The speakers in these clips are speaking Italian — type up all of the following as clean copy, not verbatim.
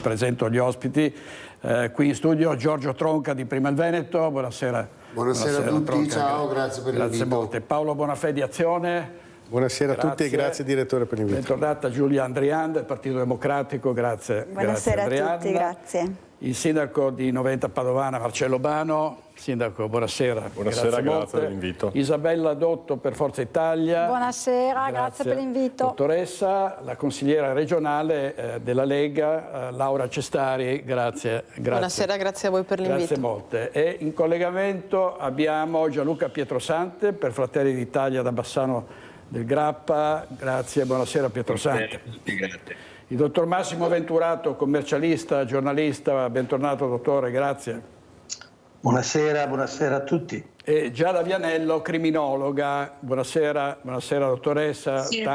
presento gli ospiti. Qui in studio Giorgio Tronca di Prima il Veneto, buonasera. Buonasera a tutti, Tronca. ciao, grazie per l'invito. Grazie molte. Paolo Bonafè di Azione. Buonasera a tutti e grazie direttore per l'invito. Bentornata Giulia Andrian del Partito Democratico, grazie. Buonasera grazie, a tutti, grazie. Il sindaco di Noventa Padovana Marcello Bano. Sindaco, buonasera. Buonasera, grazie per l'invito. Isabella Dotto per Forza Italia. Buonasera, grazie per l'invito. Dottoressa, la consigliera regionale della Lega, Laura Cestari, grazie. Buonasera, grazie a voi per l'invito. Grazie molte. E in collegamento abbiamo Gianluca Pietrosante per Fratelli d'Italia da Bassano del Grappa. Grazie, buonasera Pietrosante. Grazie. Il dottor Massimo Venturato, commercialista, giornalista, bentornato dottore, grazie. Buonasera, buonasera a tutti. E Giada Vianello, criminologa, buonasera dottoressa, sì,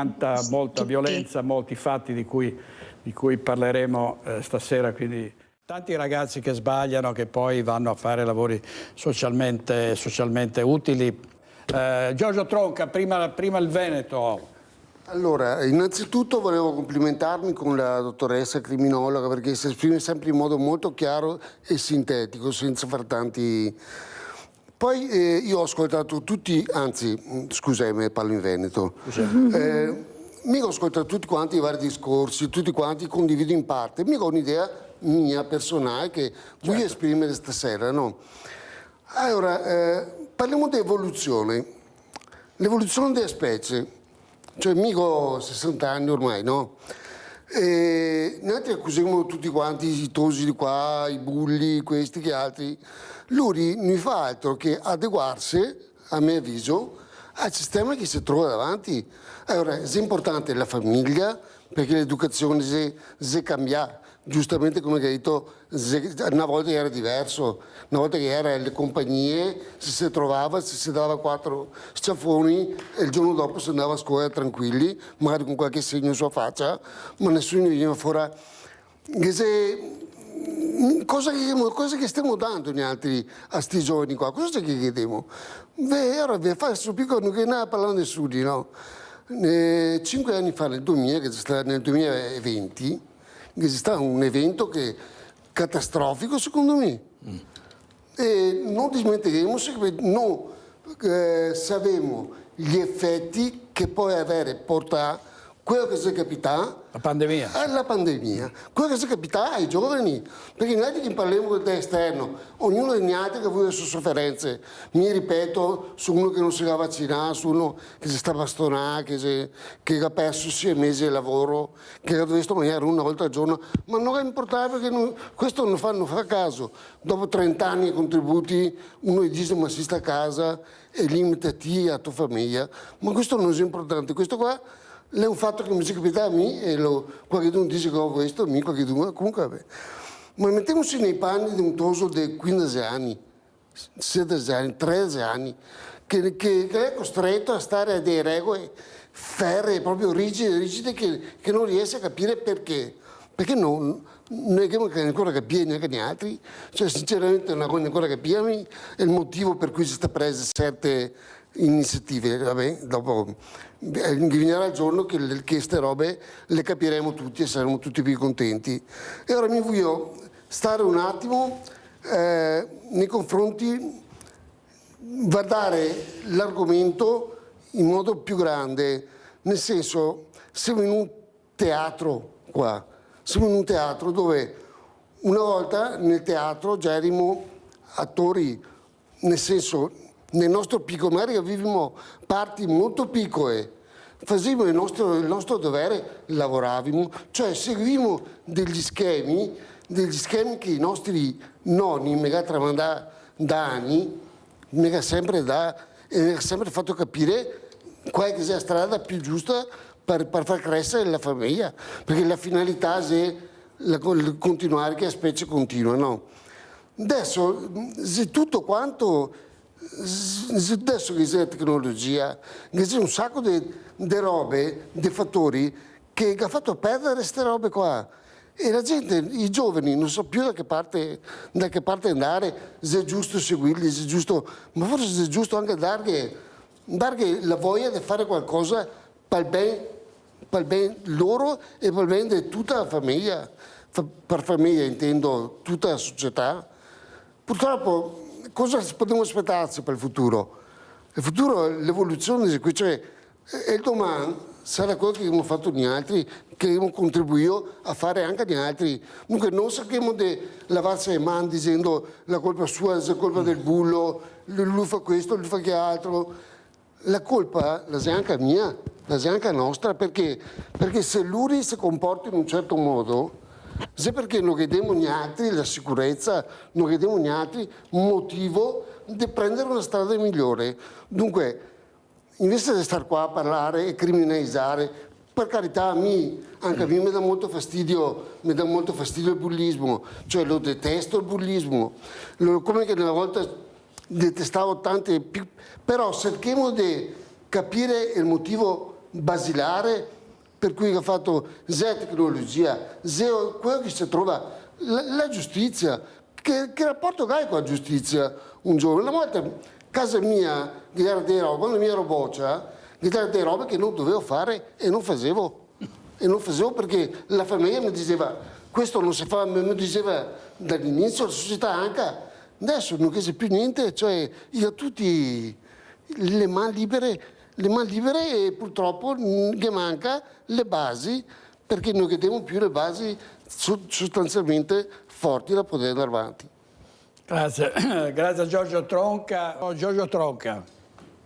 molta violenza, molti fatti di cui parleremo stasera, quindi tanti ragazzi che sbagliano, che poi vanno a fare lavori socialmente utili. Giorgio Tronca, prima il Veneto. Allora, innanzitutto volevo complimentarmi con la dottoressa criminologa perché si esprime sempre in modo molto chiaro e sintetico, senza far tanti... Poi io ho ascoltato tutti, anzi, scusami, parlo in Veneto, mica ho ascoltato tutti quanti i vari discorsi, tutti quanti condivido in parte, mica ho un'idea mia personale che voglio esprimere stasera, no? Allora, parliamo di evoluzione, l'evoluzione delle specie. Cioè, mica ho 60 anni ormai, no? E noi accusiamo tutti quanti i tosi di qua, i bulli, questi che altri. Lui non fa altro che adeguarsi, a mio avviso, al sistema che si trova davanti. Allora, è importante la famiglia, perché l'educazione si cambia. Giustamente come hai detto, una volta era diverso, una volta che era le compagnie, si trovava, si dava 4 sciafoni e il giorno dopo si andava a scuola tranquilli, magari con qualche segno sulla faccia, ma nessuno veniva fuori. Cosa che stiamo dando noi altri a sti giovani qua? Cosa che chiediamo? Ora vi faccio piccolo che non parlando nessuno, no? 5 anni fa, nel 2020, esiste un evento che è catastrofico secondo me e non dimentichiamo che non sappiamo gli effetti che può avere portato quello che si capita La pandemia. La pandemia, quello che si capita ai giovani, perché noi che parliamo dell'esterno, ognuno degli altri che ha avuto le sue sofferenze, mi ripeto, su uno che non si va a vaccinare, su uno che si sta bastonando, che ha perso 6 mesi di lavoro, che ha dovuto mangiare una volta al giorno, ma non è importante perché questo non fa caso. Dopo 30 anni di contributi uno gli dice ma si sta a casa e limitati a tua famiglia, ma questo non è importante, questo qua è un fatto che mi si capita a me e qualcuno dice che ho questo, qualcuno, comunque vabbè. Ma mettiamoci nei panni di un toso di 15 anni, 16 anni, 13 anni, che è costretto a stare a delle regole ferree, proprio rigide, che non riesce a capire perché. Perché non è che ancora capire neanche gli altri, cioè sinceramente non è ancora capirmi, è il motivo per cui si sta prese certe iniziative, vabbè, dopo venirà il giorno che queste robe le capiremo tutti e saremo tutti più contenti. E ora mi voglio stare un attimo nei confronti, guardare l'argomento in modo più grande, nel senso, siamo in un teatro qua, siamo in un teatro dove una volta nel teatro già eravamo attori, nel senso, nel nostro piccolo, magari avevamo parti molto piccole, facevamo il nostro dovere, lavoravamo, cioè seguivamo degli schemi che i nostri nonni mi hanno tramandato da anni, mi hanno sempre fatto capire qual è la strada più giusta per far crescere la famiglia, perché la finalità è continuare che la specie continua, no? Adesso, se tutto quanto... Adesso che c'è la tecnologia, che c'è un sacco di robe, di fattori che ha fatto perdere queste robe qua. E la gente, i giovani, non so più da che parte andare, se è giusto seguirli, se è giusto, ma forse è giusto anche dargli la voglia di fare qualcosa per il bene loro e per il bene di tutta la famiglia. per famiglia intendo tutta la società, purtroppo cosa possiamo aspettarci per il futuro? Il futuro è l'evoluzione di qui, cioè il domani sarà quello che abbiamo fatto gli altri, che abbiamo contribuito a fare anche gli altri. Dunque non cerchiamo di lavarsi le mani dicendo la colpa sua, la colpa del bullo, lui fa questo, lui fa che altro. La colpa la sia anche mia, la sia anche nostra, perché se lui si comporta in un certo modo, se perché non chiediamo gli altri la sicurezza, non chiediamo gli altri un motivo di prendere una strada migliore. Dunque, invece di stare qua a parlare e criminalizzare, per carità, anche a me mi dà molto fastidio il bullismo, cioè lo detesto il bullismo, come che una volta detestavo tante, però cerchiamo di capire il motivo basilare per cui ha fatto la tecnologia, quello che si trova, la giustizia, che rapporto hai con la giustizia un giorno? Una volta casa mia, quando mi ero boccia, delle robe che non dovevo fare e non facevo perché la famiglia mi diceva questo non si fa, mi diceva dall'inizio, la società anche. Adesso non chiede più niente, cioè io ho tutti le mani libere e purtroppo che manca le basi, perché non chiediamo più le basi sostanzialmente forti da poter andare avanti. Grazie, grazie a Giorgio Tronca. Giorgio Tronca.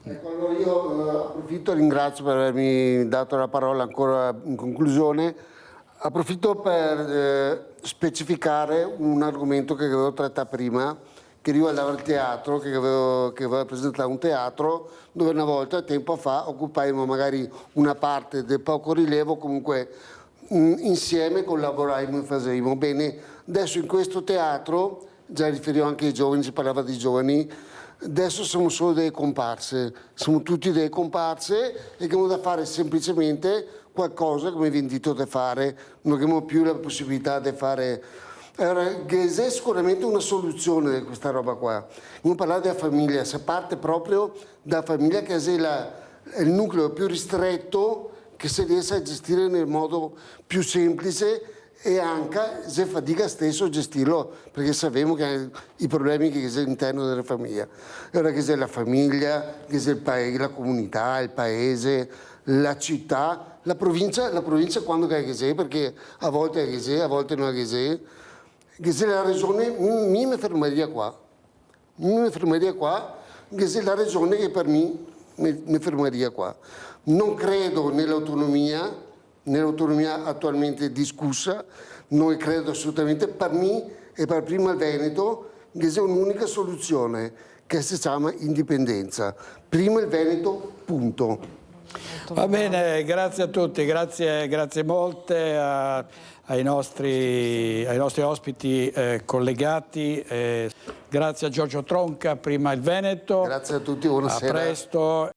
Ecco, allora io approfitto e ringrazio per avermi dato la parola ancora in conclusione. Approfitto per specificare un argomento che avevo trattato prima, che riguardava il teatro, che avevo presentato un teatro dove una volta, tempo fa, occupavamo magari una parte del poco rilievo, comunque insieme collaboravamo e facevamo. Bene, adesso in questo teatro, già riferivo anche ai giovani, si parlava di giovani, adesso siamo solo delle comparse, siamo tutti delle comparse e abbiamo da fare semplicemente qualcosa che mi viene detto da fare, non abbiamo più la possibilità di fare. Allora, c'è sicuramente una soluzione di questa roba qua. Abbiamo parlato della famiglia, si parte proprio dalla famiglia che è il nucleo più ristretto che si riesce a gestire nel modo più semplice e anche se fatica stesso a gestirlo, perché sappiamo che i problemi che c'è all'interno della famiglia. Allora che c'è la famiglia, che c'è il paese, la comunità, il paese, la città, la provincia quando c'è, perché a volte c'è, a volte non c'è. Che c'è la regione, mi fermeria qua. Che c'è la regione che per me mi fermeria qua. Non credo nell'autonomia attualmente discussa, non credo assolutamente. Per me e per prima il Veneto che c'è un'unica soluzione che si chiama indipendenza. Prima il Veneto, punto. Va bene, grazie a tutti, grazie molte ai nostri ospiti collegati. Grazie a Giorgio Tronca, prima il Veneto. Grazie a tutti, buonasera. A presto.